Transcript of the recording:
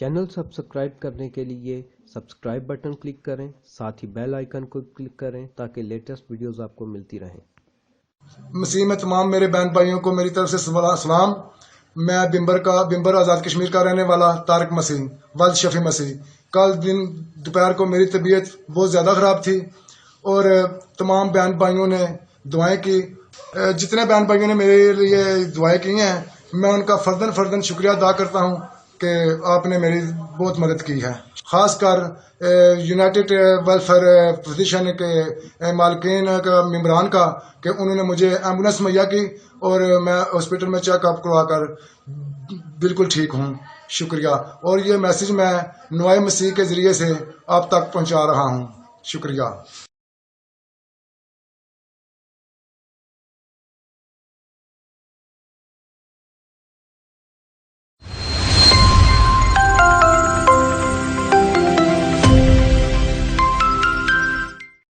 Channel subscribe کرنے کے لیے سبسکرائب بٹن کلک کریں، ساتھ ہی بیل آئیکن کو کلک کریں تاکہ لیٹسٹ ویڈیوز آپ کو ملتی رہیں۔ مسیح میں تمام میرے بہن بھائیوں کو میری طرف سے سلام۔ میں بمبر آزاد کشمیر کا رہنے والا طارق مسیح ولد شفیع مسیح۔ کل دوپہر کو میری طبیعت بہت زیادہ خراب تھی اور تمام بہن بھائیوں نے دعائیں کی۔ جتنے بہن بھائیوں نے میرے لیے دعائیں کی ہیں میں ان کا فرداً شکریہ ادا کرتا ہوں کہ آپ نے میری بہت مدد کی ہے، خاص کر یونائٹڈ ویلفیئر فیڈریشن کے مالکین کا ممبران کا کہ انہوں نے مجھے ایمبولینس مہیا کی اور میں ہاسپٹل میں چیک اپ کروا کر بالکل ٹھیک ہوں۔ شکریہ، اور یہ میسج میں نوائے مسیح کے ذریعے سے آپ تک پہنچا رہا ہوں۔ شکریہ۔